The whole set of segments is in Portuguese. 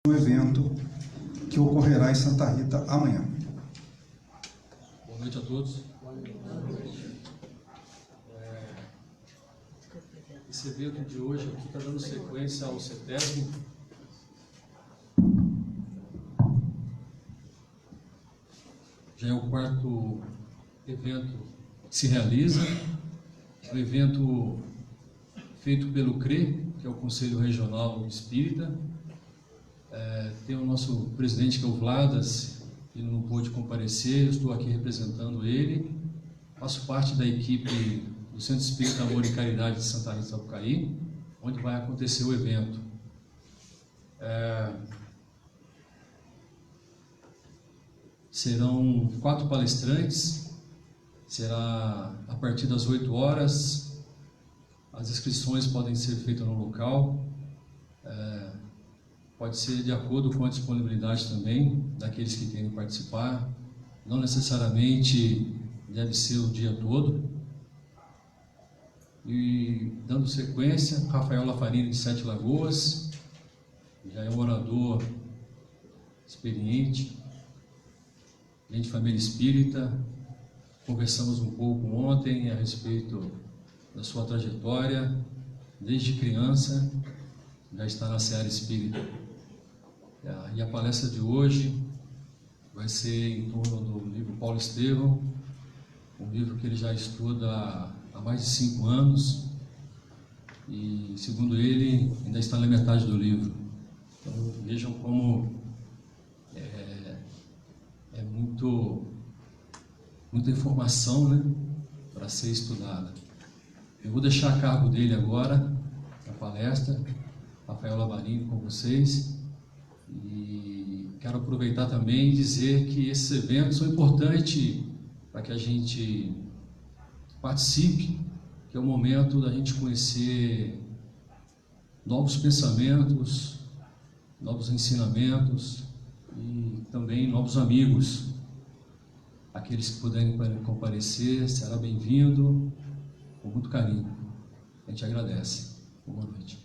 no evento que ocorrerá em Santa Rita amanhã. Boa noite a todos. Esse evento de hoje aqui está dando sequência ao 70º. Já é o quarto evento que se realiza. É um evento feito pelo CRE, que é o Conselho Regional Espírita. Tem o nosso presidente, que é o Vladas, ele não pôde comparecer, eu estou aqui representando ele. Faço parte da equipe do Centro Espírita Amor e Caridade de Santa Rita Sapucaí, onde vai acontecer o evento. Serão 4 palestrantes, será a partir das 8 horas, as inscrições podem ser feitas no local, pode ser de acordo com a disponibilidade também daqueles que querem participar, não necessariamente deve ser o dia todo. E dando sequência, Rafael Lafarini de Sete Lagoas, já é um orador experiente, gente de família espírita. Conversamos um pouco ontem a respeito da sua trajetória, desde criança, já está na seara espírita. E a palestra de hoje vai ser em torno do livro Paulo Estevão, um livro que ele já estuda há mais de 5 anos e, segundo ele, ainda está na metade do livro. Então vejam como é muita informação, né, para ser estudada. Eu vou deixar a cargo dele agora a palestra, Rafael Lafarini, com vocês, e quero aproveitar também e dizer que esses eventos são importantes para que a gente participe, que é o momento da gente conhecer novos pensamentos, novos ensinamentos e também novos amigos. Aqueles que puderem comparecer, será bem-vindo, com muito carinho. A gente agradece. Boa noite.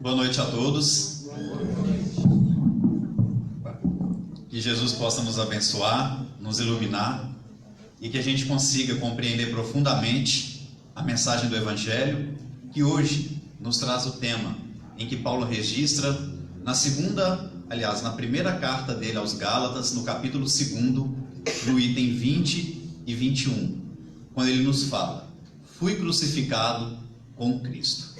Boa noite a todos. Que Jesus possa nos abençoar, nos iluminar e que a gente consiga compreender profundamente a mensagem do Evangelho, que hoje nos traz o tema em que Paulo registra na primeira carta dele aos Gálatas, no capítulo 2, no item 20 e 21, quando ele nos fala: fui crucificado com Cristo.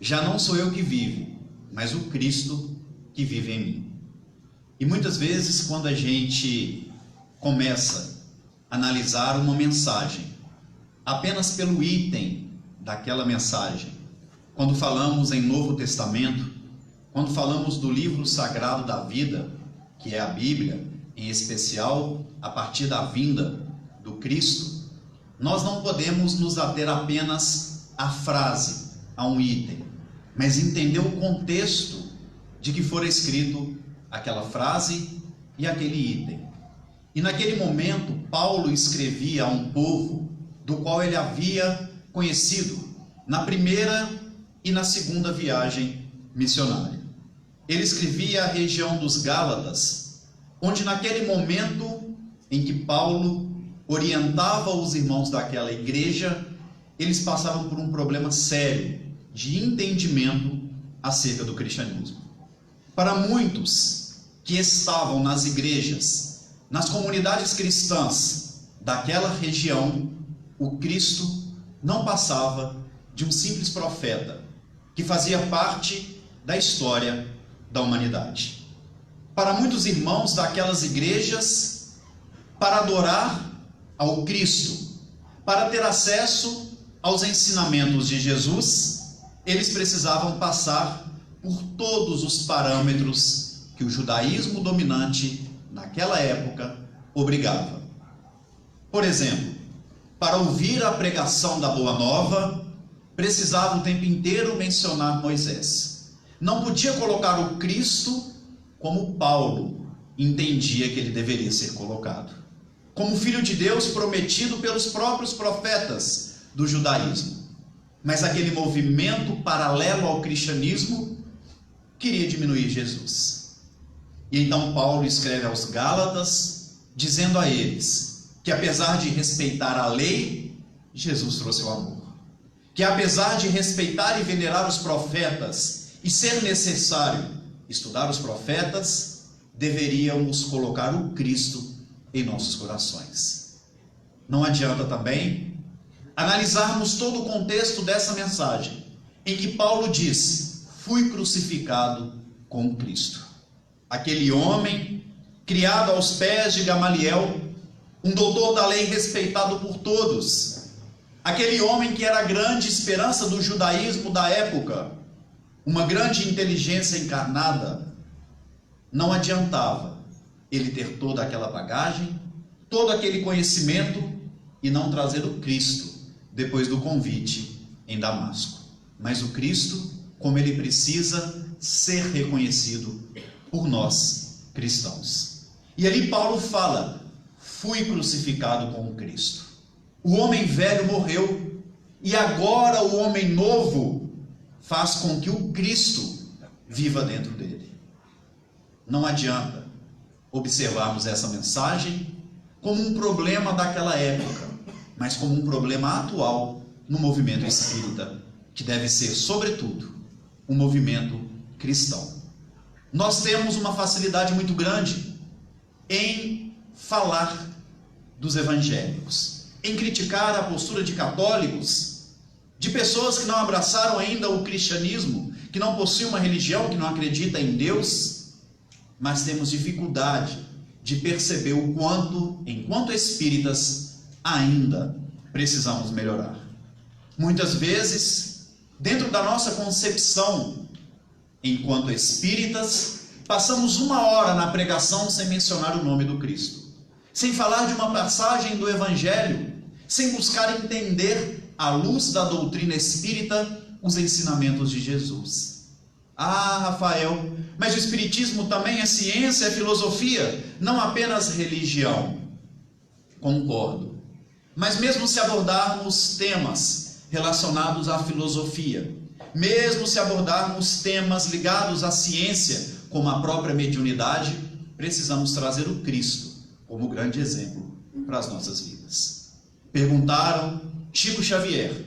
Já não sou eu que vivo, mas o Cristo que vive em mim. E muitas vezes, quando a gente começa a analisar uma mensagem apenas pelo item daquela mensagem, quando falamos em Novo Testamento, quando falamos do livro sagrado da vida, que é a Bíblia, em especial a partir da vinda do Cristo, nós não podemos nos ater apenas à frase, a um item, mas entender o contexto de que fora escrito aquela frase e aquele item. E naquele momento, Paulo escrevia a um povo do qual ele havia conhecido na primeira e na segunda viagem missionária. Ele escrevia a região dos Gálatas, onde naquele momento em que Paulo orientava os irmãos daquela igreja, eles passavam por um problema sério de entendimento acerca do cristianismo. Para muitos que estavam nas igrejas, nas comunidades cristãs daquela região, o Cristo não passava de um simples profeta que fazia parte da história da humanidade. Para muitos irmãos daquelas igrejas, para adorar ao Cristo, para ter acesso aos ensinamentos de Jesus, eles precisavam passar por todos os parâmetros que o judaísmo dominante naquela época obrigava. Por exemplo, para ouvir a pregação da Boa Nova, precisava o tempo inteiro mencionar Moisés. Não podia colocar o Cristo como Paulo entendia que ele deveria ser colocado. como filho de Deus prometido pelos próprios profetas do judaísmo. Mas aquele movimento paralelo ao cristianismo queria diminuir Jesus. E então Paulo escreve aos Gálatas, dizendo a eles que apesar de respeitar a lei, Jesus trouxe o amor. Que apesar de respeitar e venerar os profetas e ser necessário estudar os profetas, deveríamos colocar o Cristo em nossos corações. Não adianta também analisarmos todo o contexto dessa mensagem, em que Paulo diz: fui crucificado com Cristo. Aquele homem, criado aos pés de Gamaliel, um doutor da lei respeitado por todos, aquele homem que era a grande esperança do judaísmo da época, uma grande inteligência encarnada, não adiantava ele ter toda aquela bagagem, todo aquele conhecimento e não trazer o Cristo depois do convite em Damasco. Mas o Cristo, como ele precisa ser reconhecido por nós cristãos. E ali Paulo fala: fui crucificado com o Cristo. O homem velho morreu e agora o homem novo faz com que o Cristo viva dentro dele. Não adianta observarmos essa mensagem como um problema daquela época, mas como um problema atual no movimento espírita, que deve ser, sobretudo, um movimento cristão. Nós temos uma facilidade muito grande em falar dos evangélicos, em criticar a postura de católicos, de pessoas que não abraçaram ainda o cristianismo, que não possuem uma religião, que não acredita em Deus, mas temos dificuldade de perceber o quanto, enquanto espíritas, ainda precisamos melhorar. Muitas vezes, dentro da nossa concepção, enquanto espíritas, passamos 1 hora na pregação sem mencionar o nome do Cristo, sem falar de uma passagem do Evangelho, sem buscar entender, à luz da doutrina espírita, os ensinamentos de Jesus. Ah, Rafael, mas o espiritismo também é ciência, é filosofia, não apenas religião. Concordo. Mas mesmo se abordarmos temas relacionados à filosofia, mesmo se abordarmos temas ligados à ciência, como a própria mediunidade, precisamos trazer o Cristo como grande exemplo para as nossas vidas. Perguntaram Chico Xavier: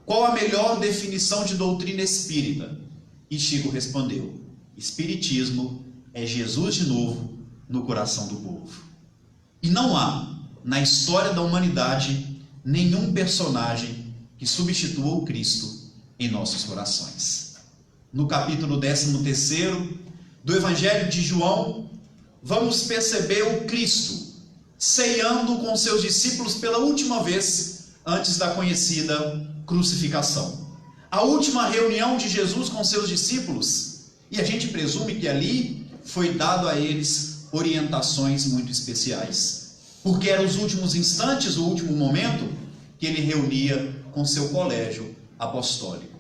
qual a melhor definição de doutrina espírita? E Chico respondeu: Espiritismo é Jesus de novo no coração do povo. E não há, na história da humanidade, nenhum personagem que substitua o Cristo em nossos corações. No capítulo 13º do Evangelho de João, vamos perceber o Cristo ceando com seus discípulos pela última vez antes da conhecida crucificação. A última reunião de Jesus com seus discípulos, e a gente presume que ali foi dado a eles orientações muito especiais, porque eram os últimos instantes, o último momento que ele reunia com seu colégio apostólico.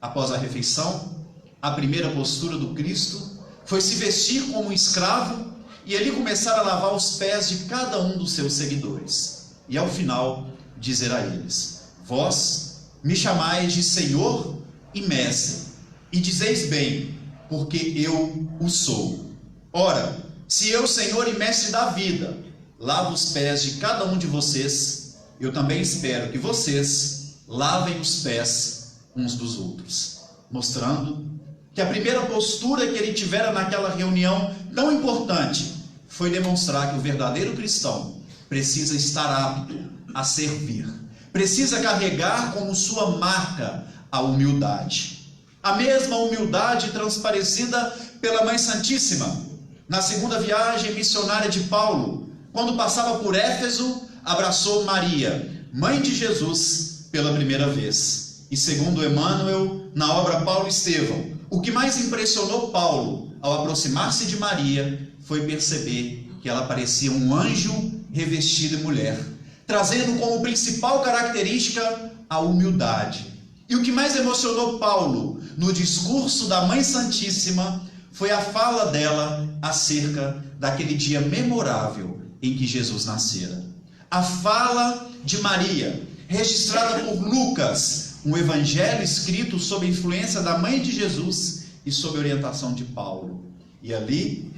Após a refeição, a primeira postura do Cristo foi se vestir como um escravo e ali começar a lavar os pés de cada um dos seus seguidores, e ao final dizer a eles: vós me chamais de Senhor e Mestre, e dizeis bem, porque eu o sou. Ora, se eu, Senhor e Mestre da vida, lavo os pés de cada um de vocês, eu também espero que vocês lavem os pés uns dos outros. Mostrando que a primeira postura que ele tivera naquela reunião tão importante foi demonstrar que o verdadeiro cristão precisa estar apto a servir, precisa carregar como sua marca a humildade. A mesma humildade transparecida pela Mãe Santíssima na segunda viagem missionária de Paulo, quando passava por Éfeso, abraçou Maria, mãe de Jesus, pela primeira vez. E segundo Emmanuel, na obra Paulo e Estevão, o que mais impressionou Paulo ao aproximar-se de Maria foi perceber que ela parecia um anjo revestido de mulher, trazendo como principal característica a humildade. E o que mais emocionou Paulo no discurso da Mãe Santíssima foi a fala dela acerca daquele dia memorável em que Jesus nascera. a fala de Maria, registrada por Lucas, um evangelho escrito sob a influência da mãe de Jesus e sob a orientação de Paulo. E ali,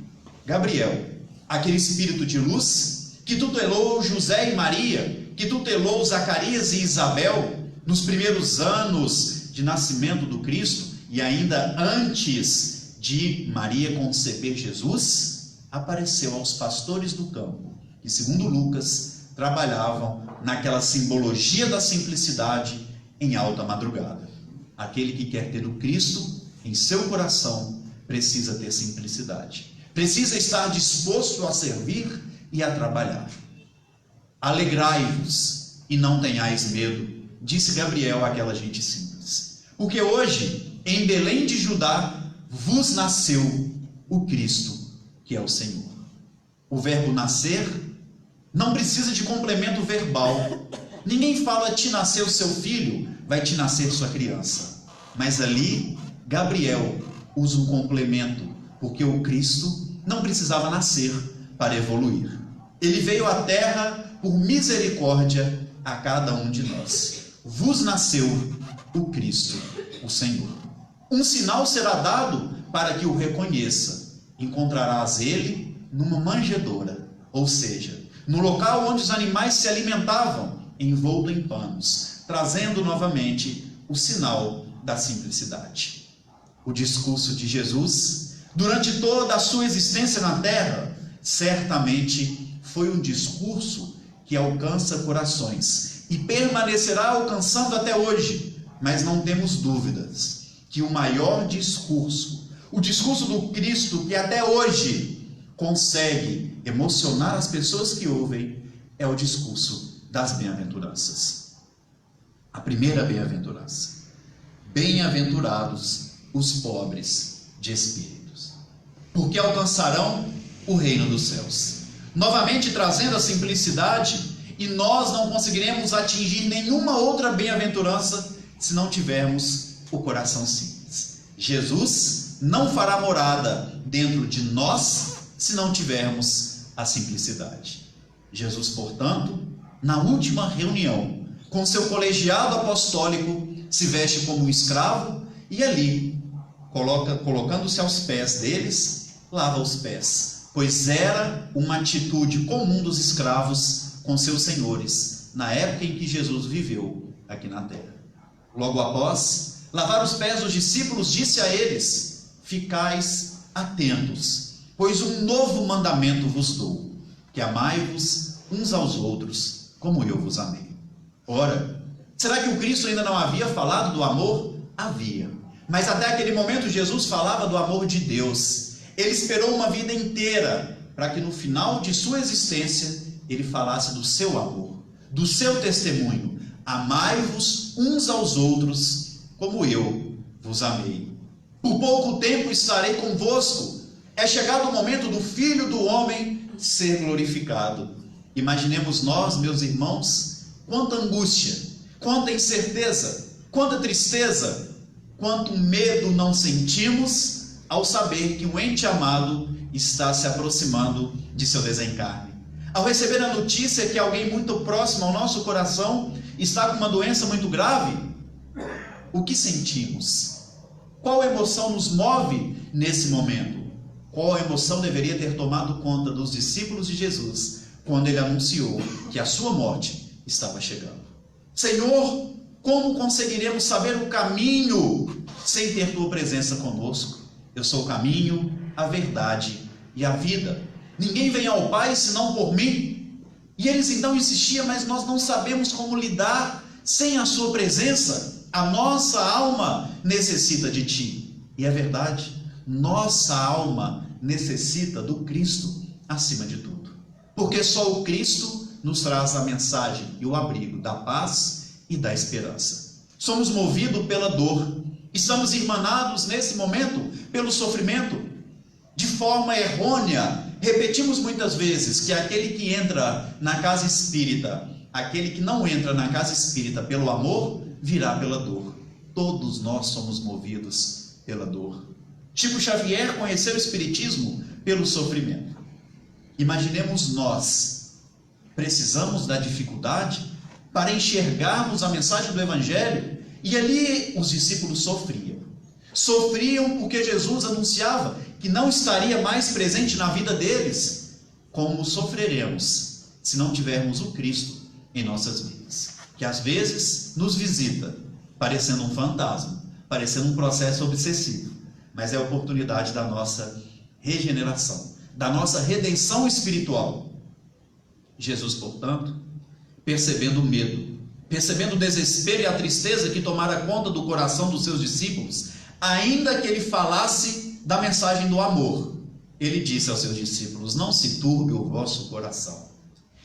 Gabriel, aquele espírito de luz que tutelou José e Maria, que tutelou Zacarias e Isabel nos primeiros anos de nascimento do Cristo e ainda antes de Maria conceber Jesus, apareceu aos pastores do campo, que segundo Lucas trabalhavam naquela simbologia da simplicidade em alta madrugada. Aquele que quer ter o Cristo em seu coração precisa ter simplicidade, precisa estar disposto a servir e a trabalhar. Alegrai-vos e não tenhais medo, disse Gabriel àquela gente simples, porque hoje em Belém de Judá vos nasceu o Cristo, que é o Senhor. O verbo nascer não precisa de complemento verbal. Ninguém fala te nasceu seu filho, vai te nascer sua criança. Mas ali, Gabriel usa um complemento, porque o Cristo não precisava nascer para evoluir. Ele veio à terra por misericórdia a cada um de nós. Vos nasceu o Cristo, o Senhor. Um sinal será dado para que o reconheça. Encontrarás ele numa manjedoura, ou seja, no local onde os animais se alimentavam, envolto em panos, trazendo novamente o sinal da simplicidade. O discurso de Jesus, durante toda a sua existência na terra, certamente foi um discurso que alcança corações e permanecerá alcançando até hoje, mas não temos dúvidas que o maior discurso, o discurso do Cristo que até hoje consegue emocionar as pessoas que ouvem, é o discurso das bem-aventuranças. A primeira bem-aventurança: bem-aventurados os pobres de espíritos, porque alcançarão o reino dos céus. Novamente trazendo a simplicidade, e nós não conseguiremos atingir nenhuma outra bem-aventurança se não tivermos o coração simples. Jesus não fará morada dentro de nós se não tivermos a simplicidade. Jesus, portanto, na última reunião com seu colegiado apostólico, se veste como um escravo e ali, colocando-se aos pés deles, lava os pés, pois era uma atitude comum dos escravos com seus senhores na época em que Jesus viveu aqui na terra. Logo após lavar os pés dos discípulos, disse a eles: ficais atentos, pois um novo mandamento vos dou, que amai-vos uns aos outros como eu vos amei. Ora, será que o Cristo ainda não havia falado do amor? Havia. Mas até aquele momento Jesus falava do amor de Deus. Ele esperou uma vida inteira para que no final de sua existência ele falasse do seu amor, do seu testemunho. Amai-vos uns aos outros como eu vos amei. Por pouco tempo estarei convosco. É chegado o momento do Filho do Homem ser glorificado. Imaginemos nós, meus irmãos, quanta angústia, quanta incerteza, quanta tristeza, quanto medo não sentimos ao saber que um ente amado está se aproximando de seu desencarne. Ao receber a notícia que alguém muito próximo ao nosso coração está com uma doença muito grave, o que sentimos? Qual emoção nos move nesse momento? Qual emoção deveria ter tomado conta dos discípulos de Jesus quando ele anunciou que a sua morte estava chegando? Senhor, como conseguiremos saber o caminho sem ter tua presença conosco? Eu sou o caminho, a verdade e a vida. Ninguém vem ao Pai senão por mim. E eles então insistiam: mas nós não sabemos como lidar sem a sua presença. A nossa alma necessita de ti. E é verdade, nossa alma necessita do Cristo acima de tudo. Porque só o Cristo nos traz a mensagem e o abrigo da paz e da esperança. Somos movidos pela dor. Estamos irmanados nesse momento pelo sofrimento. De forma errônea, repetimos muitas vezes que aquele que entra na casa espírita, aquele que não entra na casa espírita pelo amor, virá pela dor. Todos nós somos movidos pela dor. Chico Xavier conheceu o espiritismo pelo sofrimento. Imaginemos nós, precisamos da dificuldade para enxergarmos a mensagem do Evangelho. E ali os discípulos sofriam. Sofriam porque Jesus anunciava que não estaria mais presente na vida deles, como sofreremos se não tivermos o Cristo em nossas vidas, que às vezes nos visita parecendo um fantasma, parecendo um processo obsessivo, mas é a oportunidade da nossa regeneração, da nossa redenção espiritual. Jesus, portanto, percebendo o medo, percebendo o desespero e a tristeza que tomara conta do coração dos seus discípulos, ainda que ele falasse da mensagem do amor, ele disse aos seus discípulos: não se turbe o vosso coração.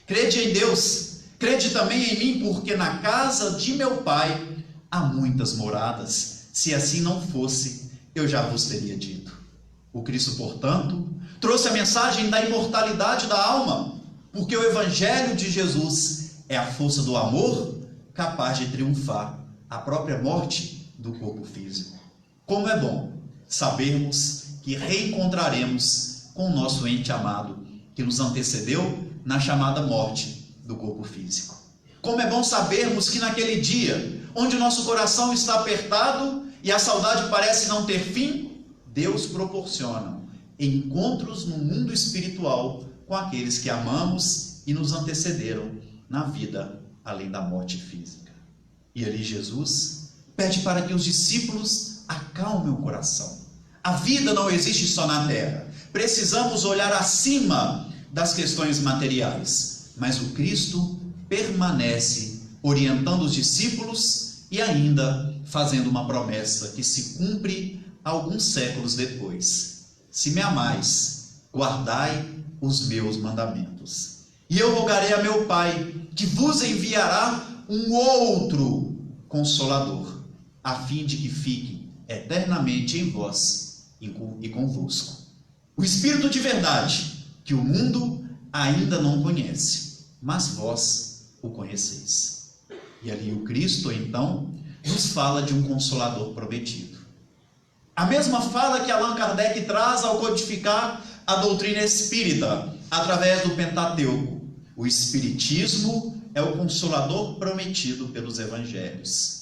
Crede em Deus, crede também em mim, porque na casa de meu Pai há muitas moradas. Se assim não fosse, eu já vos teria dito. O Cristo, portanto, trouxe a mensagem da imortalidade da alma, porque o Evangelho de Jesus é a força do amor capaz de triunfar a própria morte do corpo físico. Como é bom sabermos que reencontraremos com o nosso ente amado que nos antecedeu na chamada morte do corpo físico. Como é bom sabermos que naquele dia, onde o nosso coração está apertado e a saudade parece não ter fim, Deus proporciona encontros no mundo espiritual com aqueles que amamos e nos antecederam na vida além da morte física. E ali Jesus pede para que os discípulos acalmem o coração. A vida não existe só na terra. Precisamos olhar acima das questões materiais. Mas o Cristo permanece orientando os discípulos e ainda fazendo uma promessa que se cumpre alguns séculos depois: se me amais, guardai os meus mandamentos. E eu rogarei a meu Pai, que vos enviará um outro Consolador, a fim de que fique eternamente em vós e convosco. O Espírito de verdade, que o mundo ainda não conhece, mas vós o conheceis. E ali o Cristo, então, nos fala de um Consolador prometido. A mesma fala que Allan Kardec traz ao codificar a doutrina espírita, através do Pentateuco. O Espiritismo é o Consolador prometido pelos Evangelhos.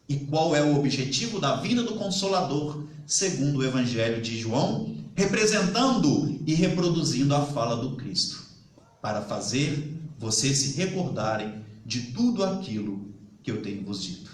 E qual é o objetivo da vinda do Consolador, segundo o Evangelho de João, representando e reproduzindo a fala do Cristo? Para fazer vocês se recordarem de tudo aquilo que eu tenho vos dito.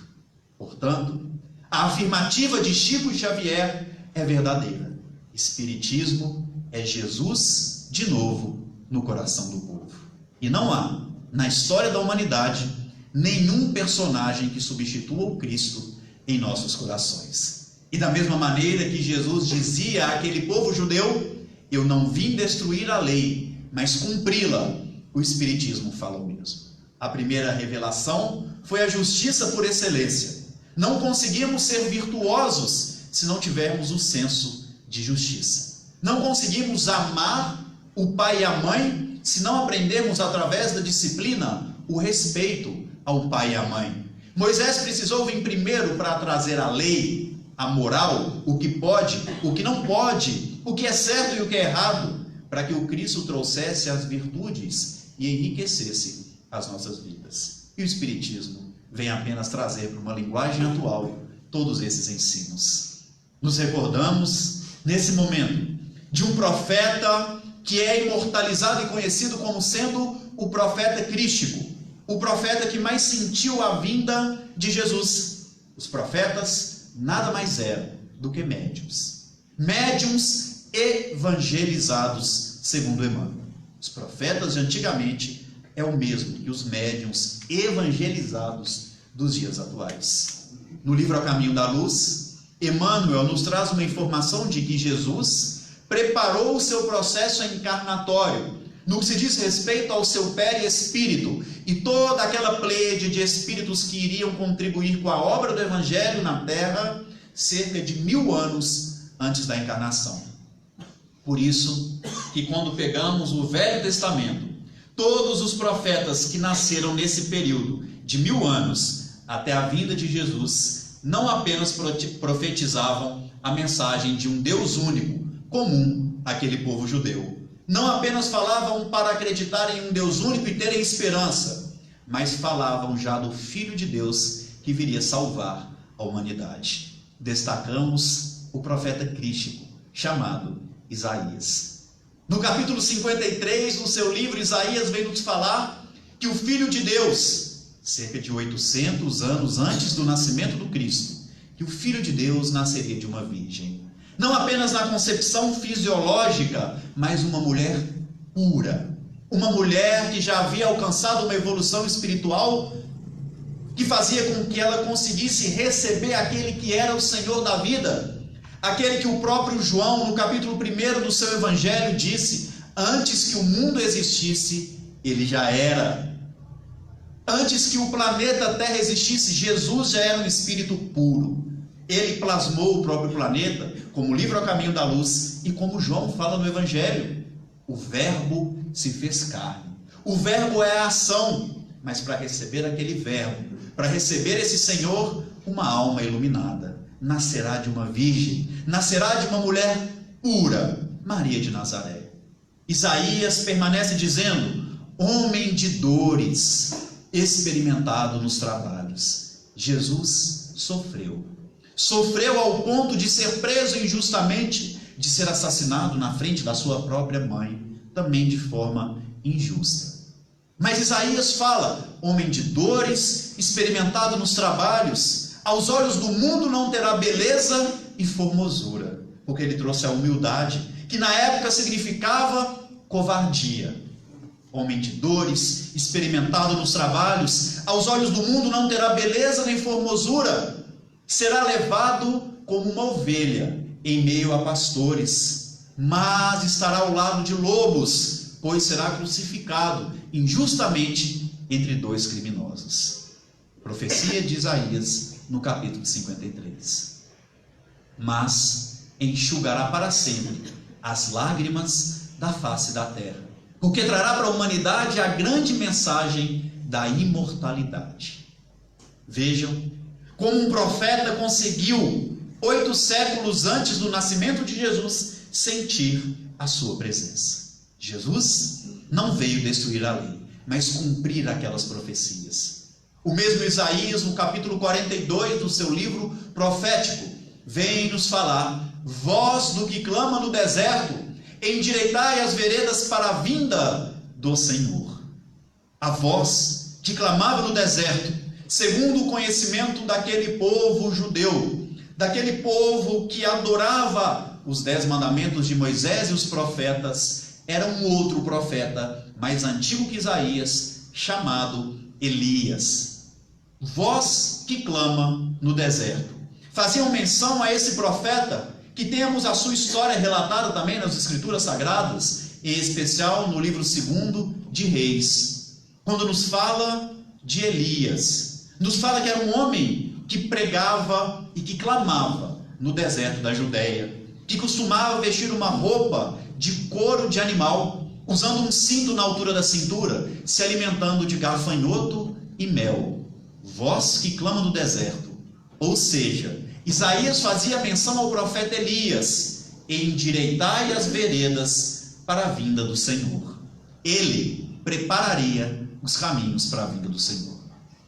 Portanto, a afirmativa de Chico Xavier é verdadeira. Espiritismo é Jesus de novo no coração do povo. E não há, na história da humanidade, nenhum personagem que substitua o Cristo em nossos corações. E da mesma maneira que Jesus dizia àquele povo judeu: eu não vim destruir a lei, mas cumpri-la, o Espiritismo fala o mesmo. A primeira revelação foi a justiça por excelência. Não conseguimos ser virtuosos se não tivermos o senso de justiça. Não conseguimos amar o pai e a mãe se não aprendermos através da disciplina o respeito ao pai e à mãe. Moisés precisou vir primeiro para trazer a lei, a moral, o que pode, o que não pode, o que é certo e o que é errado, para que o Cristo trouxesse as virtudes e enriquecesse as nossas vidas. E o Espiritismo vem apenas trazer para uma linguagem atual todos esses ensinos. Nos recordamos, nesse momento, de um profeta que é imortalizado e conhecido como sendo o profeta crístico, o profeta que mais sentiu a vinda de Jesus. Os profetas nada mais eram do que médiuns. Médiuns evangelizados, segundo Emmanuel. Os profetas de antigamente é o mesmo que os médiuns evangelizados dos dias atuais. No livro A Caminho da Luz, Emmanuel nos traz uma informação de que Jesus preparou o seu processo encarnatório no que se diz respeito ao seu perispírito e toda aquela pleiade de espíritos que iriam contribuir com a obra do Evangelho na Terra cerca de 1000 anos antes da encarnação. Por isso que quando pegamos o Velho Testamento, todos os profetas que nasceram nesse período de 1000 anos até a vinda de Jesus não apenas profetizavam a mensagem de um Deus único, comum àquele povo judeu, não apenas falavam para acreditar em um Deus único e terem esperança, mas falavam já do Filho de Deus que viria salvar a humanidade. Destacamos o profeta crístico, chamado Isaías. No capítulo 53 do seu livro, Isaías vem nos falar que o Filho de Deus, cerca de 800 anos antes do nascimento do Cristo, que o Filho de Deus nasceria de uma virgem. Não apenas na concepção fisiológica, mas uma mulher pura. Uma mulher que já havia alcançado uma evolução espiritual que fazia com que ela conseguisse receber aquele que era o Senhor da vida. Aquele que o próprio João, no capítulo 1 do seu evangelho, disse: antes que o mundo existisse, ele já era. Antes que o planeta Terra existisse, Jesus já era um espírito puro. Ele plasmou o próprio planeta, como o livro A Caminho da Luz, e como João fala no evangelho. O verbo se fez carne. O verbo é a ação, mas para receber aquele verbo, para receber esse Senhor, uma alma iluminada nascerá de uma virgem, nascerá de uma mulher pura, Maria de Nazaré. Isaías permanece dizendo: homem de dores, experimentado nos trabalhos. Jesus sofreu. Sofreu ao ponto de ser preso injustamente, de ser assassinado na frente da sua própria mãe, também de forma injusta. Mas Isaías fala: homem de dores, experimentado nos trabalhos, aos olhos do mundo não terá beleza e formosura, porque ele trouxe a humildade, que na época significava covardia. Homem de dores, experimentado nos trabalhos, aos olhos do mundo não terá beleza nem formosura, será levado como uma ovelha em meio a pastores, mas estará ao lado de lobos, pois será crucificado injustamente entre dois criminosos. Profecia de Isaías, no capítulo 53. Mas enxugará para sempre as lágrimas da face da terra, porque trará para a humanidade a grande mensagem da imortalidade. Vejam como um profeta conseguiu, 8 séculos antes do nascimento de Jesus, sentir a sua presença. Jesus não veio destruir a lei, mas cumprir aquelas profecias. O mesmo Isaías, no capítulo 42 do seu livro profético, vem nos falar: voz do que clama no deserto, endireitai as veredas para a vinda do Senhor. A voz que clamava no deserto, segundo o conhecimento daquele povo judeu, daquele povo que adorava os 10 mandamentos de Moisés e os profetas, era um outro profeta, mais antigo que Isaías, chamado Elias. Voz que clama no deserto. Faziam menção a esse profeta, que temos a sua história relatada também nas Escrituras Sagradas, em especial no livro 2 de Reis, quando nos fala de Elias. Nos fala que era um homem que pregava e que clamava no deserto da Judéia, que costumava vestir uma roupa de couro de animal, usando um cinto na altura da cintura, se alimentando de gafanhoto e mel. Voz que clama no deserto. Ou seja, Isaías fazia menção ao profeta Elias: endireitai as veredas para a vinda do Senhor. Ele prepararia os caminhos para a vinda do Senhor,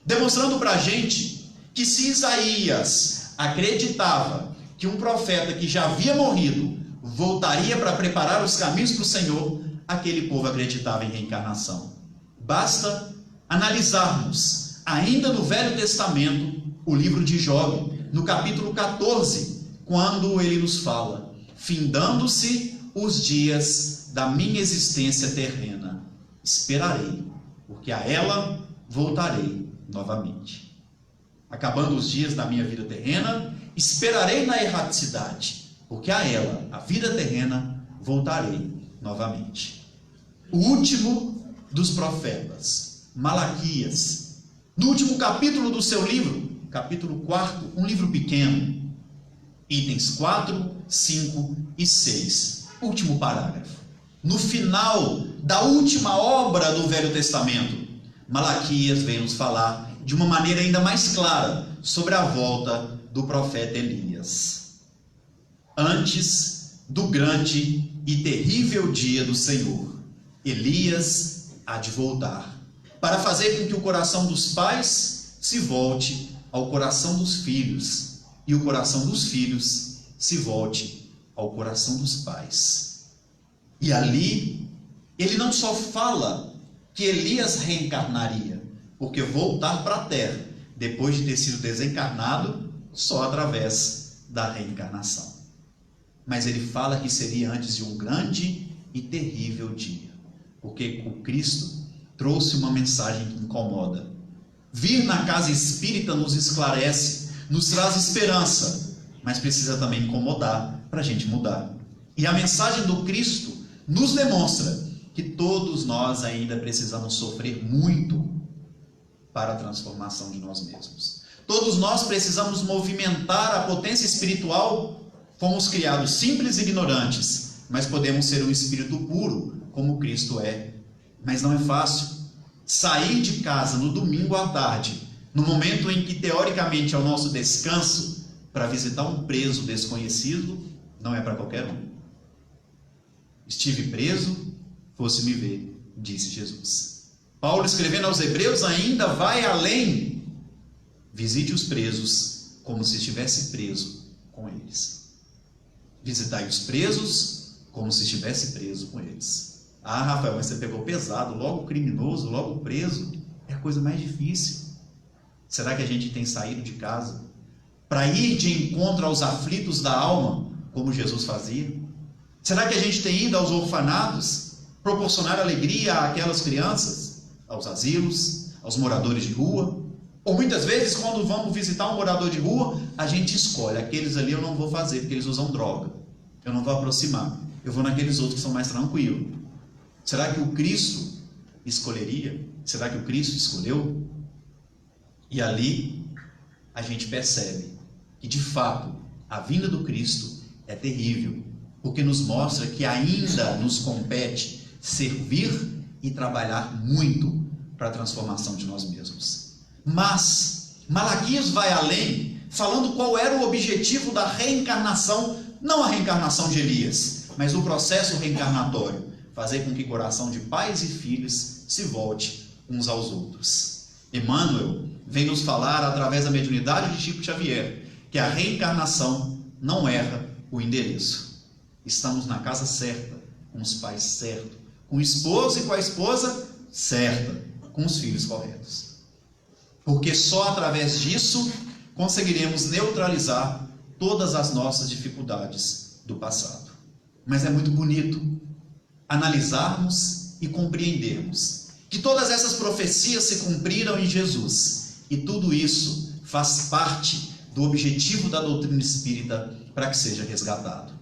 demonstrando para a gente que se Isaías acreditava que um profeta que já havia morrido voltaria para preparar os caminhos para o Senhor, aquele povo acreditava em reencarnação. Basta analisarmos ainda no Velho Testamento o livro de Job, no capítulo 14, quando ele nos fala: findando-se os dias da minha existência terrena, esperarei, porque a ela voltarei novamente. Acabando os dias da minha vida terrena, esperarei na erraticidade, porque a ela, a vida terrena, voltarei novamente. O último dos profetas, Malaquias, no último capítulo do seu livro, capítulo 4, um livro pequeno, itens 4, 5 e 6, último parágrafo. No final da última obra do Velho Testamento, Malaquias vem nos falar de uma maneira ainda mais clara sobre a volta do profeta Elias. Antes do grande e terrível dia do Senhor. Elias há de voltar, para fazer com que o coração dos pais se volte ao coração dos filhos, e o coração dos filhos se volte ao coração dos pais. E ali, ele não só fala que Elias reencarnaria, porque voltar para a terra, depois de ter sido desencarnado, só através da reencarnação. Mas ele fala que seria antes de um grande e terrível dia, porque o Cristo trouxe uma mensagem que incomoda. Vir na casa espírita nos esclarece, nos traz esperança, mas precisa também incomodar para a gente mudar. E a mensagem do Cristo nos demonstra que todos nós ainda precisamos sofrer muito para a transformação de nós mesmos. Todos nós precisamos movimentar a potência espiritual. Fomos criados simples e ignorantes, mas podemos ser um espírito puro, como Cristo é. Mas não é fácil. Sair de casa no domingo à tarde, no momento em que teoricamente é o nosso descanso, para visitar um preso desconhecido, não é para qualquer um. Estive preso, fosse me ver, disse Jesus. Paulo, escrevendo aos Hebreus, ainda vai além. Visite os presos como se estivesse preso com eles. Visitai os presos como se estivesse preso com eles. Ah, Rafael, mas você pegou pesado, logo criminoso, logo preso. É a coisa mais difícil. Será que a gente tem saído de casa para ir de encontro aos aflitos da alma, como Jesus fazia? Será que a gente tem ido aos orfanatos, proporcionar alegria àquelas crianças, aos asilos, aos moradores de rua? Ou muitas vezes, quando vamos visitar um morador de rua, a gente escolhe, aqueles ali eu não vou fazer, porque eles usam droga. Eu não vou aproximar. Eu vou naqueles outros que são mais tranquilos. Será que o Cristo escolheria? Será que o Cristo escolheu? E ali a gente percebe que, de fato, a vinda do Cristo é terrível, porque nos mostra que ainda nos compete servir e trabalhar muito para a transformação de nós mesmos. Mas Malaquias vai além, falando qual era o objetivo da reencarnação, não a reencarnação de Elias, mas o processo reencarnatório, fazer com que o coração de pais e filhos se volte uns aos outros. Emmanuel vem nos falar, através da mediunidade de Chico Xavier, que a reencarnação não erra o endereço. Estamos na casa certa, com os pais certos, com o esposo e com a esposa certa, com os filhos corretos. Porque só através disso conseguiremos neutralizar todas as nossas dificuldades do passado. Mas é muito bonito analisarmos e compreendermos que todas essas profecias se cumpriram em Jesus, e tudo isso faz parte do objetivo da doutrina espírita para que seja resgatado.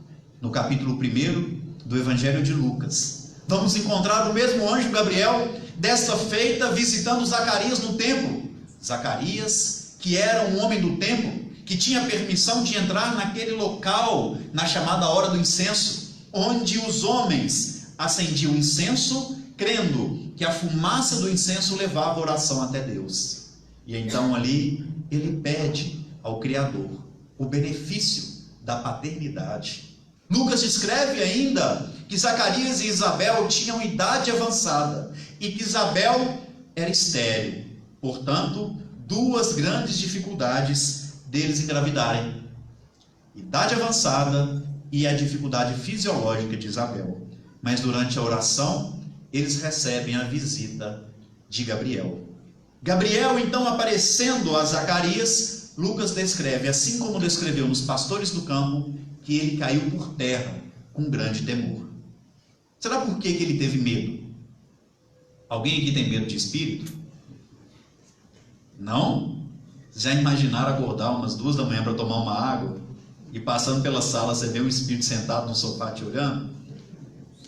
No capítulo 1 do Evangelho de Lucas, vamos encontrar o mesmo anjo Gabriel, desta feita, visitando Zacarias no templo. Zacarias, que era um homem do templo, que tinha permissão de entrar naquele local, na chamada hora do incenso, onde os homens acendiam incenso, crendo que a fumaça do incenso levava a oração até Deus. E então ali ele pede ao Criador o benefício da paternidade. Lucas descreve ainda que Zacarias e Isabel tinham idade avançada e que Isabel era estéril. Portanto, duas grandes dificuldades deles engravidarem: idade avançada e a dificuldade fisiológica de Isabel. Mas durante a oração, eles recebem a visita de Gabriel. Gabriel, então, aparecendo a Zacarias, Lucas descreve, assim como descreveu nos pastores do campo, que ele caiu por terra com grande temor. Será por que ele teve medo? Alguém aqui tem medo de espírito? Não? Já imaginaram acordar umas 2 da manhã para tomar uma água e passando pela sala você vê um espírito sentado no sofá te olhando?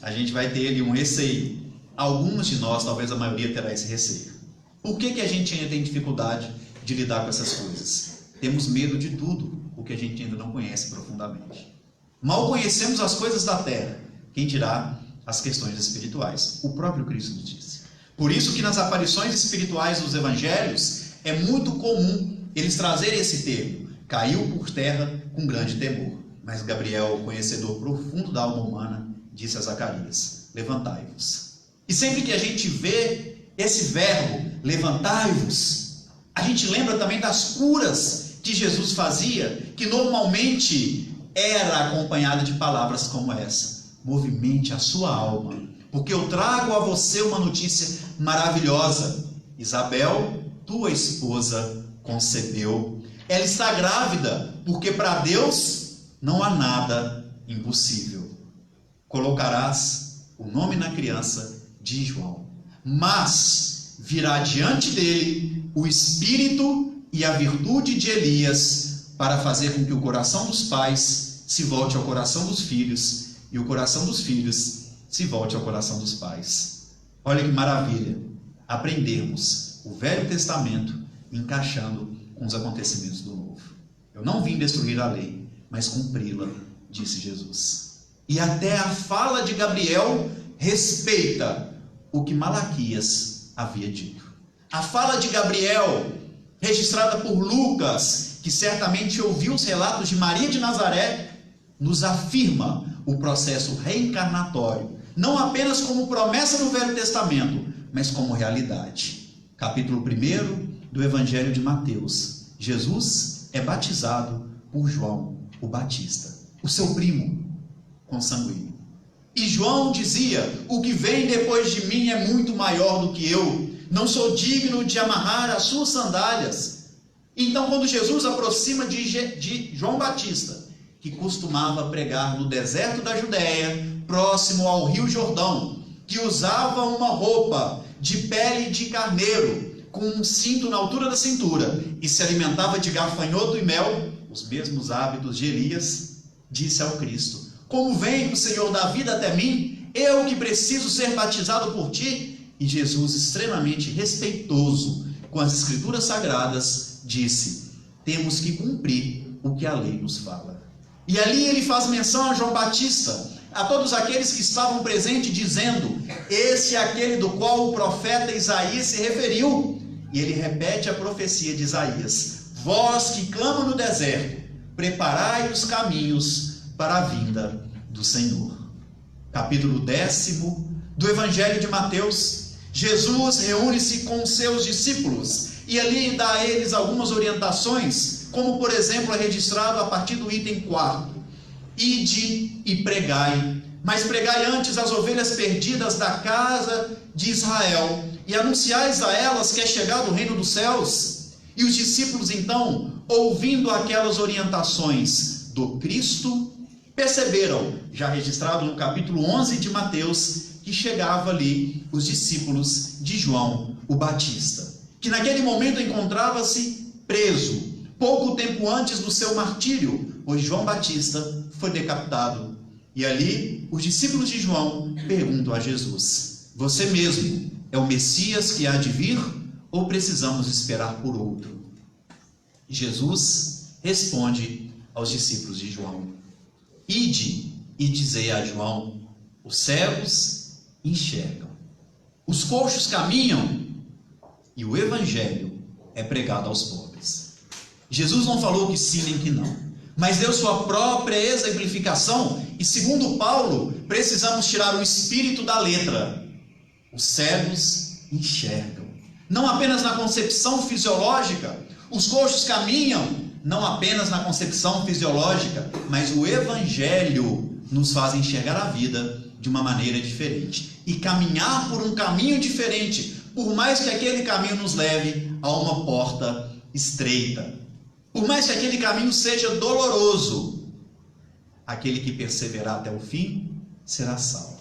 A gente vai ter ali um receio. Alguns de nós, talvez a maioria, terá esse receio. Por que a gente ainda tem dificuldade de lidar com essas coisas? Temos medo de tudo, o que a gente ainda não conhece profundamente. Mal conhecemos as coisas da terra, quem dirá as questões espirituais? O próprio Cristo nos disse. Por isso que nas aparições espirituais dos evangelhos, é muito comum eles trazerem esse termo: caiu por terra com grande temor. Mas Gabriel, conhecedor profundo da alma humana, disse a Zacarias: levantai-vos. E sempre que a gente vê esse verbo, levantai-vos, a gente lembra também das curas que Jesus fazia, que normalmente era acompanhada de palavras como essa: movimente a sua alma, porque eu trago a você uma notícia maravilhosa. Isabel, tua esposa, concebeu. Ela está grávida, porque para Deus não há nada impossível. Colocarás o nome na criança de João, mas virá diante dele o espírito e a virtude de Elias, para fazer com que o coração dos pais se volte ao coração dos filhos, e o coração dos filhos se volte ao coração dos pais. Olha que maravilha aprendermos o Velho Testamento encaixando com os acontecimentos do Novo. Eu não vim destruir a lei, mas cumpri-la, disse Jesus. E até a fala de Gabriel respeita o que Malaquias havia dito. A fala de Gabriel, registrada por Lucas, que certamente ouviu os relatos de Maria de Nazaré, nos afirma o processo reencarnatório, não apenas como promessa no Velho Testamento, mas como realidade. Capítulo 1 do Evangelho de Mateus. Jesus é batizado por João o Batista, o seu primo consanguíneo. E João dizia: o que vem depois de mim é muito maior do que eu, não sou digno de amarrar as suas sandálias. Então, quando Jesus aproxima de João Batista, que costumava pregar no deserto da Judéia, próximo ao Rio Jordão, que usava uma roupa de pele de carneiro, com um cinto na altura da cintura, e se alimentava de gafanhoto e mel, os mesmos hábitos de Elias, disse ao Cristo: como vem o Senhor da vida até mim, eu que preciso ser batizado por ti? E Jesus, extremamente respeitoso com as Escrituras Sagradas, disse: temos que cumprir o que a lei nos fala. E ali ele faz menção a João Batista, a todos aqueles que estavam presentes, dizendo: esse é aquele do qual o profeta Isaías se referiu. E ele repete a profecia de Isaías: vós que clamam no deserto, preparai os caminhos para a vinda do Senhor. Capítulo 10 do Evangelho de Mateus. Jesus reúne-se com seus discípulos e ali dá a eles algumas orientações, como por exemplo é registrado a partir do item 4. Ide e pregai, mas pregai antes as ovelhas perdidas da casa de Israel, e anunciais a elas que é chegado o reino dos céus. E os discípulos então, ouvindo aquelas orientações do Cristo, perceberam, já registrado no capítulo 11 de Mateus, que chegava ali os discípulos de João o Batista, que naquele momento encontrava-se preso, pouco tempo antes do seu martírio, pois João Batista foi decapitado. E ali os discípulos de João perguntam a Jesus: você mesmo é o Messias que há de vir, ou precisamos esperar por outro? E Jesus responde aos discípulos de João: ide e dizei a João: os cegos enxergam, os coxos caminham, e o evangelho é pregado aos pobres. Jesus não falou que sim nem que não, mas deu sua própria exemplificação, e segundo Paulo, precisamos tirar o espírito da letra. Os cegos enxergam, não apenas na concepção fisiológica, os coxos caminham, não apenas na concepção fisiológica, mas o evangelho nos faz enxergar a vida de uma maneira diferente e caminhar por um caminho diferente, por mais que aquele caminho nos leve a uma porta estreita, por mais que aquele caminho seja doloroso. Aquele que perseverar até o fim será salvo.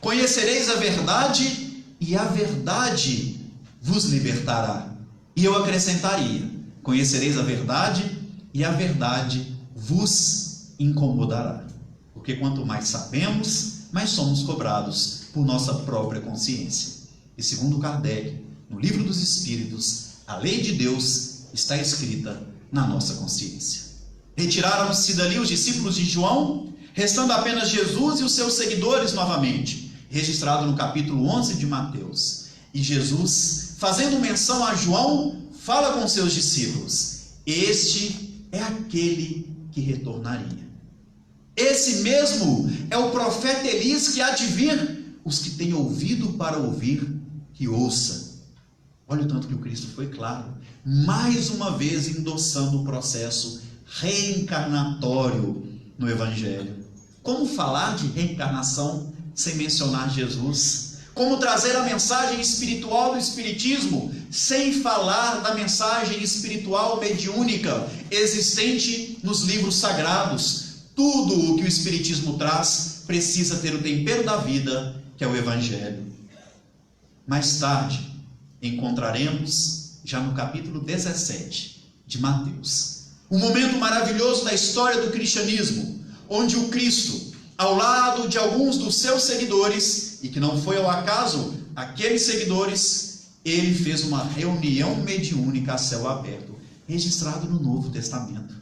Conhecereis a verdade, e a verdade vos libertará. E eu acrescentaria: conhecereis a verdade, e a verdade vos incomodará. Porque quanto mais sabemos, mais somos cobrados por nossa própria consciência. E segundo Kardec, no Livro dos Espíritos, a lei de Deus está escrita na nossa consciência. Retiraram-se dali os discípulos de João, restando apenas Jesus e os seus seguidores novamente, registrado no capítulo 11 de Mateus. E Jesus, fazendo menção a João, fala com seus discípulos: este é aquele que retornaria. Esse mesmo é o profeta Elias que há de vir. Os que têm ouvido para ouvir, que ouça. Olha o tanto que o Cristo foi claro, mais uma vez endossando o processo reencarnatório no Evangelho. Como falar de reencarnação sem mencionar Jesus? Como trazer a mensagem espiritual do Espiritismo sem falar da mensagem espiritual mediúnica existente nos livros sagrados? Tudo o que o Espiritismo traz precisa ter o tempero da vida, que é o Evangelho. Mais tarde, encontraremos, já no capítulo 17 de Mateus, um momento maravilhoso da história do cristianismo, onde o Cristo, ao lado de alguns dos seus seguidores, e que não foi ao acaso aqueles seguidores, ele fez uma reunião mediúnica a céu aberto, registrado no Novo Testamento.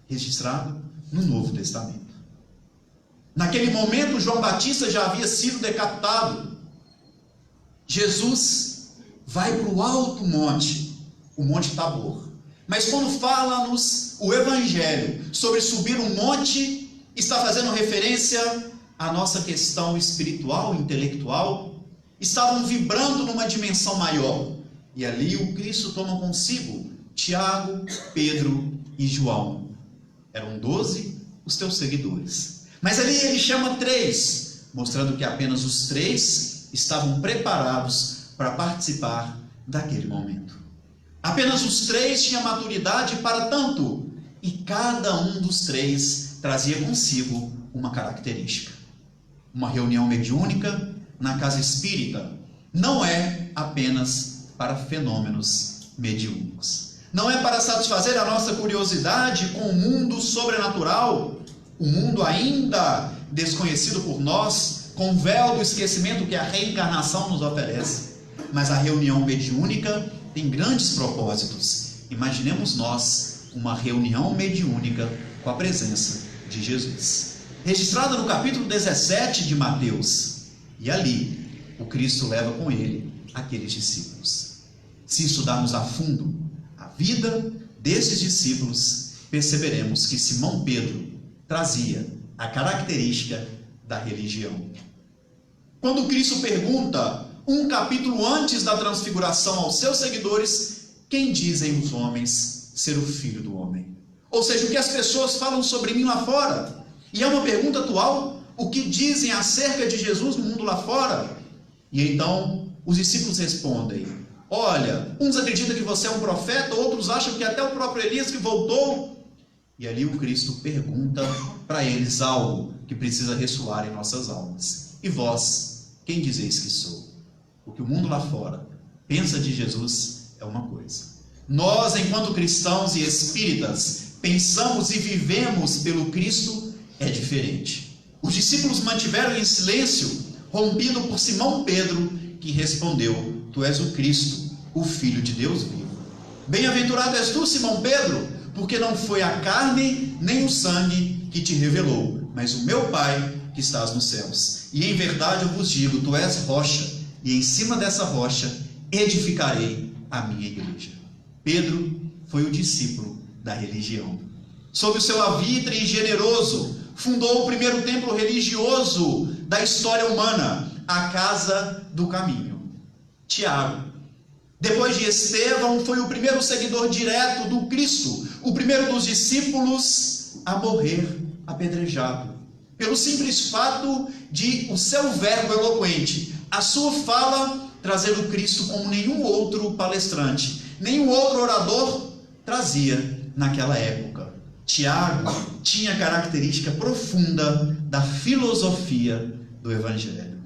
Registrado no Novo Testamento. Naquele momento, João Batista já havia sido decapitado. Jesus vai para o alto monte, o Monte Tabor. Mas quando fala-nos o Evangelho sobre subir um monte, está fazendo referência à nossa questão espiritual, intelectual. Estavam vibrando numa dimensão maior. E ali o Cristo toma consigo Tiago, Pedro e João. Eram 12 os teus seguidores. Mas ali ele chama 3, mostrando que apenas os 3 estavam preparados para participar daquele momento. Apenas os 3 tinham maturidade para tanto, e cada um dos 3 trazia consigo uma característica. Uma reunião mediúnica na casa espírita não é apenas para fenômenos mediúnicos. Não é para satisfazer a nossa curiosidade com o mundo sobrenatural, o mundo ainda desconhecido por nós, com o véu do esquecimento que a reencarnação nos oferece. Mas a reunião mediúnica tem grandes propósitos. Imaginemos nós uma reunião mediúnica com a presença de Jesus. Registrada no capítulo 17 de Mateus. E ali, o Cristo leva com ele aqueles discípulos. Se estudarmos a fundo a vida desses discípulos, perceberemos que Simão Pedro trazia a característica da religião. Quando Cristo pergunta, um capítulo antes da transfiguração aos seus seguidores, quem dizem os homens ser o Filho do Homem? Ou seja, o que as pessoas falam sobre mim lá fora? E é uma pergunta atual, o que dizem acerca de Jesus no mundo lá fora? E então, os discípulos respondem, olha, uns acreditam que você é um profeta, outros acham que até o próprio Elias que voltou. E ali o Cristo pergunta para eles algo que precisa ressoar em nossas almas. E vós, quem dizeis que sou? O que o mundo lá fora pensa de Jesus é uma coisa. Nós, enquanto cristãos e espíritas, pensamos e vivemos pelo Cristo é diferente. Os discípulos mantiveram em silêncio, rompido por Simão Pedro, que respondeu, tu és o Cristo, o Filho de Deus vivo. Bem-aventurado és tu, Simão Pedro, porque não foi a carne nem o sangue que te revelou, mas o meu Pai que estás nos céus. E em verdade eu vos digo, tu és rocha, e em cima dessa rocha edificarei a minha igreja. Pedro foi o discípulo da religião. Sob o seu alvitre generoso, fundou o primeiro templo religioso da história humana, a Casa do Caminho. Tiago, depois de Estevão, foi o primeiro seguidor direto do Cristo, o primeiro dos discípulos a morrer apedrejado, pelo simples fato de o seu verbo eloquente, a sua fala, trazer o Cristo como nenhum outro palestrante, nenhum outro orador trazia naquela época. Tiago tinha a característica profunda da filosofia do Evangelho.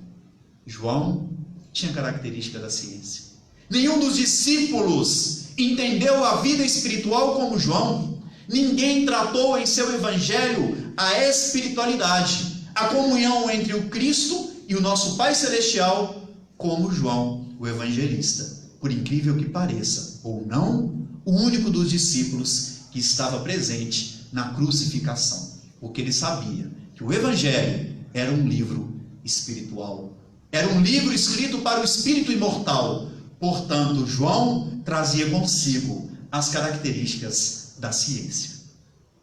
João tinha a característica da ciência. Nenhum dos discípulos entendeu a vida espiritual como João. Ninguém tratou em seu Evangelho a espiritualidade, a comunhão entre o Cristo e o nosso Pai Celestial, como João, o evangelista. Por incrível que pareça, ou não, o único dos discípulos que estava presente na crucificação, porque ele sabia que o Evangelho era um livro espiritual, era um livro escrito para o espírito imortal. Portanto, João trazia consigo as características da ciência.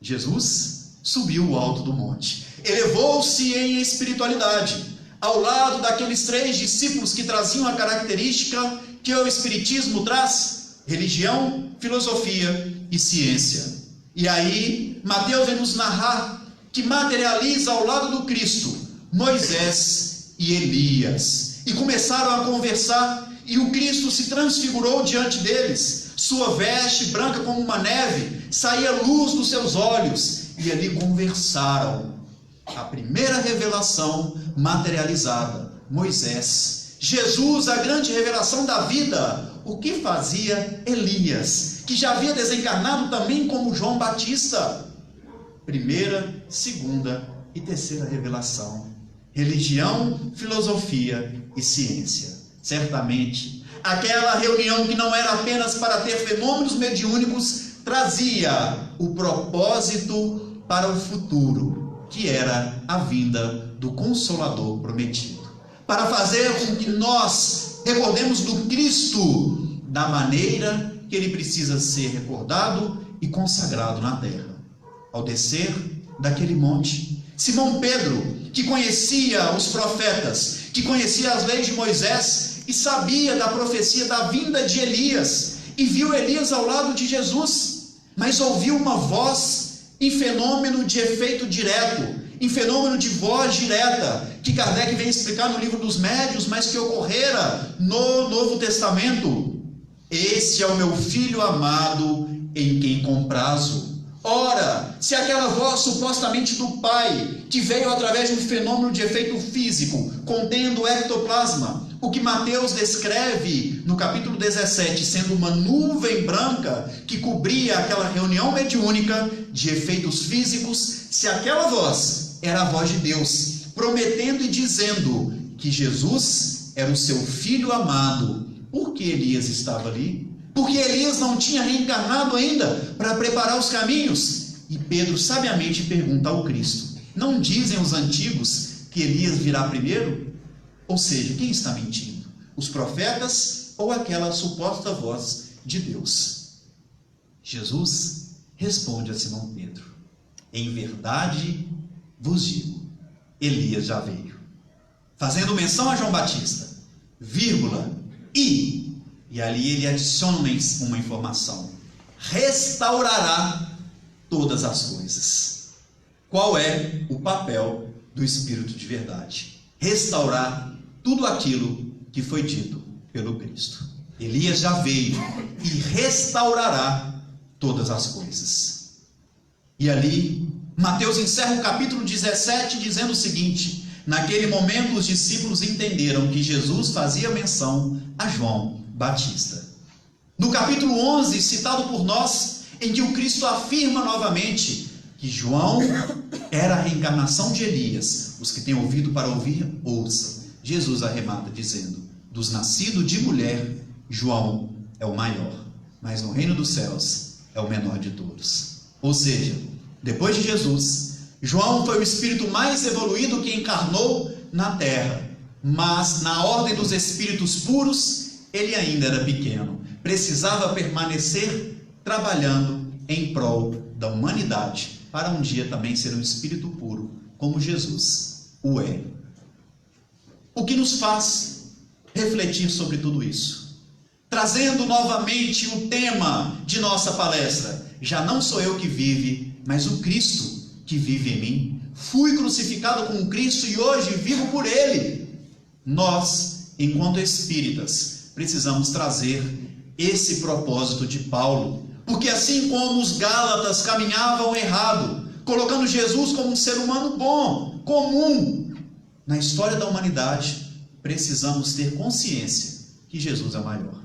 Jesus subiu o alto do monte. Elevou-se em espiritualidade, ao lado daqueles 3 discípulos que traziam a característica que o Espiritismo traz: religião, filosofia e ciência. E aí, Mateus vem nos narrar que materializa ao lado do Cristo Moisés e Elias. E começaram a conversar, e o Cristo se transfigurou diante deles. Sua veste, branca como uma neve, saía luz dos seus olhos, e ali conversaram. A primeira revelação materializada, Moisés. Jesus, a grande revelação da vida. O que fazia Elias, que já havia desencarnado também como João Batista? Primeira, segunda e terceira revelação: religião, filosofia e ciência. Certamente, aquela reunião que não era apenas para ter fenômenos mediúnicos, trazia o propósito para o futuro, que era a vinda do Consolador prometido, para fazer com que nós recordemos do Cristo da maneira que ele precisa ser recordado e consagrado na terra. Ao descer daquele monte, Simão Pedro, que conhecia os profetas, que conhecia as leis de Moisés e sabia da profecia da vinda de Elias, e viu Elias ao lado de Jesus, mas ouviu uma voz em fenômeno de efeito direto, em fenômeno de voz direta, que Kardec vem explicar no livro dos Médiuns, mas que ocorrera no Novo Testamento: esse é o meu filho amado, em quem comprazo. Ora, se aquela voz supostamente do Pai, que veio através de um fenômeno de efeito físico, contendo o ectoplasma, o que Mateus descreve no capítulo 17, sendo uma nuvem branca que cobria aquela reunião mediúnica de efeitos físicos, se aquela voz era a voz de Deus, prometendo e dizendo que Jesus era o seu filho amado, por que Elias estava ali? Porque Elias não tinha reencarnado ainda para preparar os caminhos. E Pedro sabiamente pergunta ao Cristo: não dizem os antigos que Elias virá primeiro? Ou seja, quem está mentindo? Os profetas ou aquela suposta voz de Deus? Jesus responde a Simão Pedro: em verdade vos digo, Elias já veio. Fazendo menção a João Batista, vírgula, e ali ele adiciona uma informação: restaurará todas as coisas. Qual é o papel do Espírito de verdade? Restaurar tudo aquilo que foi dito pelo Cristo. Elias já veio e restaurará todas as coisas. E ali, Mateus encerra o capítulo 17 dizendo o seguinte: naquele momento os discípulos entenderam que Jesus fazia menção a João Batista. No capítulo 11, citado por nós, em que o Cristo afirma novamente que João era a reencarnação de Elias. Os que têm ouvido para ouvir, ouçam. Jesus arremata dizendo: dos nascidos de mulher, João é o maior, mas no reino dos céus é o menor de todos. Ou seja, depois de Jesus, João foi o espírito mais evoluído que encarnou na terra, mas na ordem dos espíritos puros, ele ainda era pequeno, precisava permanecer trabalhando em prol da humanidade, para um dia também ser um espírito puro, como Jesus o é. O que nos faz refletir sobre tudo isso? Trazendo novamente o tema de nossa palestra: já não sou eu que vive, mas o Cristo que vive em mim. Fui crucificado com Cristo e hoje vivo por Ele. Nós, enquanto espíritas, precisamos trazer esse propósito de Paulo, porque assim como os Gálatas caminhavam errado, colocando Jesus como um ser humano bom, comum, na história da humanidade, precisamos ter consciência que Jesus é maior,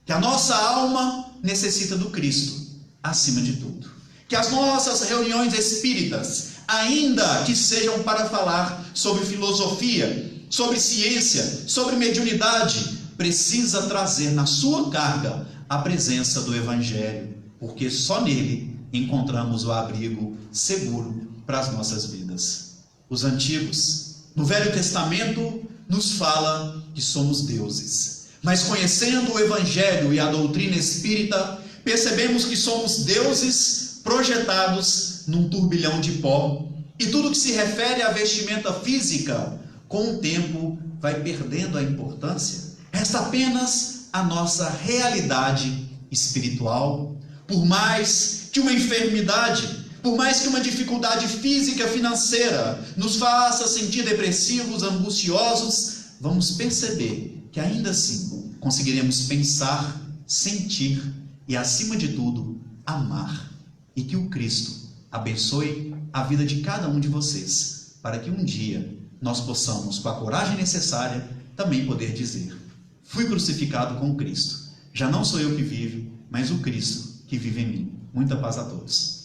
que a nossa alma necessita do Cristo acima de tudo, que as nossas reuniões espíritas, ainda que sejam para falar sobre filosofia, sobre ciência, sobre mediunidade, precisa trazer na sua carga a presença do Evangelho, porque só nele encontramos o abrigo seguro para as nossas vidas. Os antigos, no Velho Testamento, nos fala que somos deuses, mas conhecendo o Evangelho e a doutrina espírita, percebemos que somos deuses projetados num turbilhão de pó, e tudo que se refere à vestimenta física, com o tempo vai perdendo a importância. Resta apenas a nossa realidade espiritual. Por mais que uma enfermidade, por mais que uma dificuldade física, financeira nos faça sentir depressivos, angustiosos, vamos perceber que ainda assim conseguiremos pensar, sentir e, acima de tudo, amar. E que o Cristo abençoe a vida de cada um de vocês, para que um dia nós possamos, com a coragem necessária, também poder dizer: fui crucificado com Cristo. Já não sou eu que vivo, mas o Cristo que vive em mim. Muita paz a todos.